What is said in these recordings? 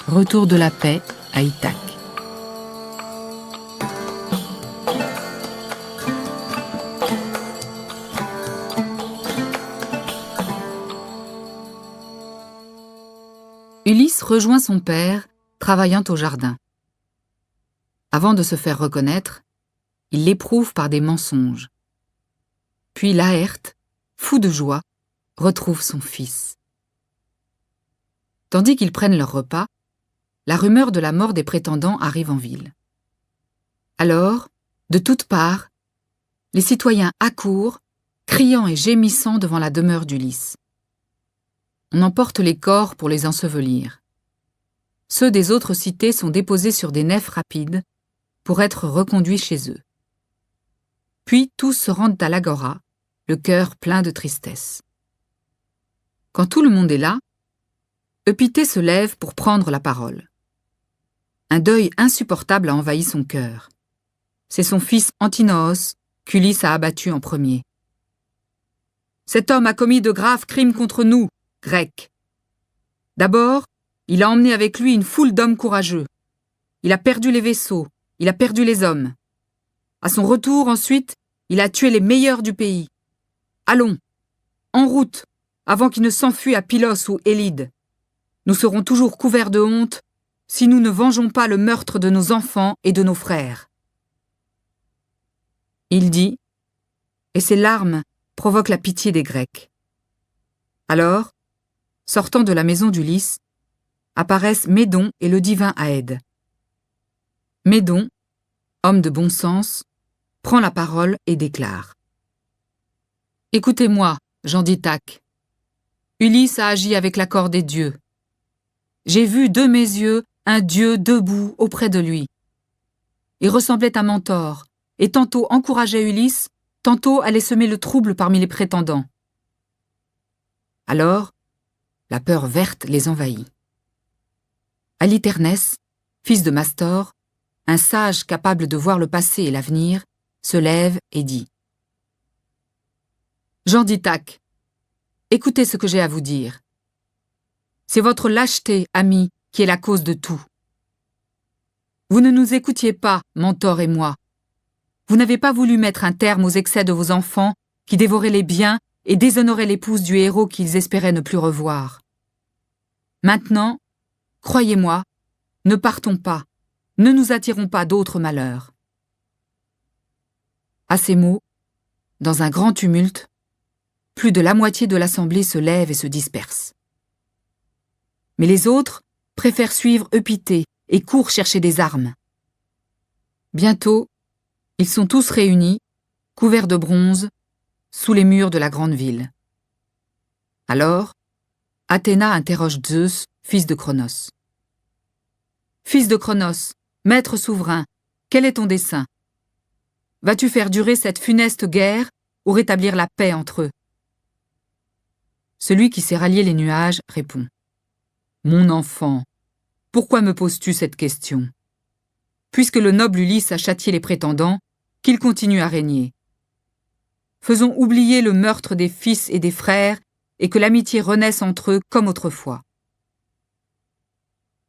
Retour de la paix à Ithaque. Ulysse rejoint son père, travaillant au jardin. Avant de se faire reconnaître, il l'éprouve par des mensonges. Puis Laërte, fou de joie, retrouve son fils. Tandis qu'ils prennent leur repas, la rumeur de la mort des prétendants arrive en ville. Alors, de toutes parts, les citoyens accourent, criant et gémissant devant la demeure d'Ulysse. On emporte les corps pour les ensevelir. Ceux des autres cités sont déposés sur des nefs rapides pour être reconduits chez eux. Puis tous se rendent à l'agora, le cœur plein de tristesse. Quand tout le monde est là, Eupythée se lève pour prendre la parole. Un deuil insupportable a envahi son cœur. C'est son fils Antinoos qu'Ulysse a abattu en premier. « Cet homme a commis de graves crimes contre nous, Grecs. D'abord, il a emmené avec lui une foule d'hommes courageux. Il a perdu les vaisseaux, il a perdu les hommes. À son retour, ensuite, il a tué les meilleurs du pays. Allons, en route, avant qu'il ne s'enfuie à Pylos ou Élide. Nous serons toujours couverts de honte si nous ne vengeons pas le meurtre de nos enfants et de nos frères. » Il dit, et ses larmes provoquent la pitié des Grecs. Alors, sortant de la maison d'Ulysse, apparaissent Médon et le divin Aède. Médon, homme de bon sens, prend la parole et déclare. « Écoutez-moi, gens d'Ithaque. Ulysse a agi avec l'accord des dieux. J'ai vu de mes yeux un dieu debout auprès de lui. Il ressemblait à Mentor, et tantôt encourageait Ulysse, tantôt allait semer le trouble parmi les prétendants. Alors, la peur verte les envahit. Haliternès, fils de Mastor, un sage capable de voir le passé et l'avenir, se lève et dit « Gens d'Ithaque, écoutez ce que j'ai à vous dire. C'est votre lâcheté, amis, qui est la cause de tout. Vous ne nous écoutiez pas, Mentor et moi. Vous n'avez pas voulu mettre un terme aux excès de vos enfants qui dévoraient les biens et déshonoraient l'épouse du héros qu'ils espéraient ne plus revoir. Maintenant, croyez-moi, ne partons pas, ne nous attirons pas d'autres malheurs. » À ces mots, dans un grand tumulte, plus de la moitié de l'assemblée se lève et se disperse. Mais les autres préfèrent suivre Eupythée et courent chercher des armes. Bientôt, ils sont tous réunis, couverts de bronze, sous les murs de la grande ville. Alors, Athéna interroge Zeus, fils de Cronos. « Fils de Cronos, maître souverain, quel est ton dessein? Vas-tu faire durer cette funeste guerre ou rétablir la paix entre eux ?» Celui qui sait rallier les nuages répond. « Mon enfant, pourquoi me poses-tu cette question? Puisque le noble Ulysse a châtié les prétendants, qu'il continue à régner. Faisons oublier le meurtre des fils et des frères et que l'amitié renaisse entre eux comme autrefois. »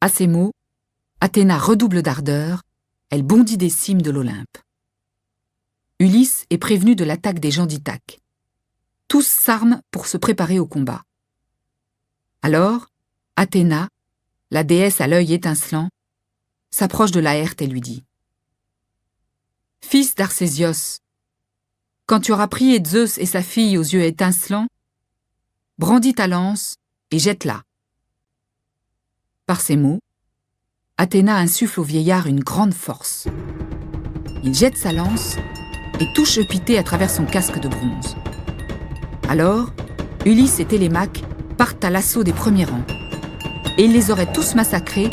À ces mots, Athéna redouble d'ardeur, elle bondit des cimes de l'Olympe. Ulysse est prévenu de l'attaque des gens d'Ithaque. Tous s'arment pour se préparer au combat. Alors, Athéna, la déesse à l'œil étincelant, s'approche de Laërte et lui dit « Fils d'Arcésios, quand tu auras prié Zeus et sa fille aux yeux étincelants, brandis ta lance et jette-la. » Par ces mots, Athéna insuffle au vieillard une grande force. Il jette sa lance et touche Eupythée à travers son casque de bronze. Alors, Ulysse et Télémaque partent à l'assaut des premiers rangs, et ils les auraient tous massacrés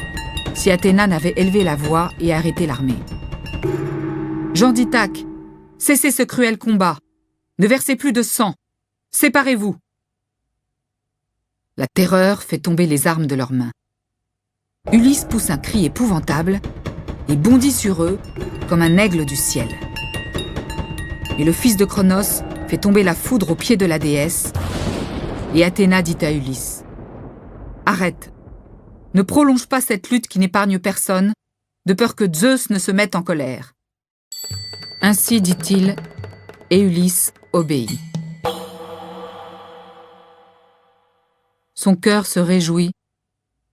si Athéna n'avait élevé la voix et arrêté l'armée. « Gens d'Ithaque, cessez ce cruel combat, ne versez plus de sang, séparez-vous !» La terreur fait tomber les armes de leurs mains. Ulysse pousse un cri épouvantable et bondit sur eux comme un aigle du ciel. Mais le fils de Cronos fait tomber la foudre aux pieds de la déesse, et Athéna dit à Ulysse « Arrête, Ne prolonge pas cette lutte qui n'épargne personne, de peur que Zeus ne se mette en colère. » Ainsi dit-il, et Ulysse obéit. Son cœur se réjouit,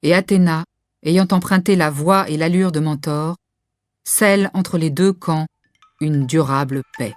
et Athéna, ayant emprunté la voix et l'allure de Mentor, scelle entre les deux camps une durable paix.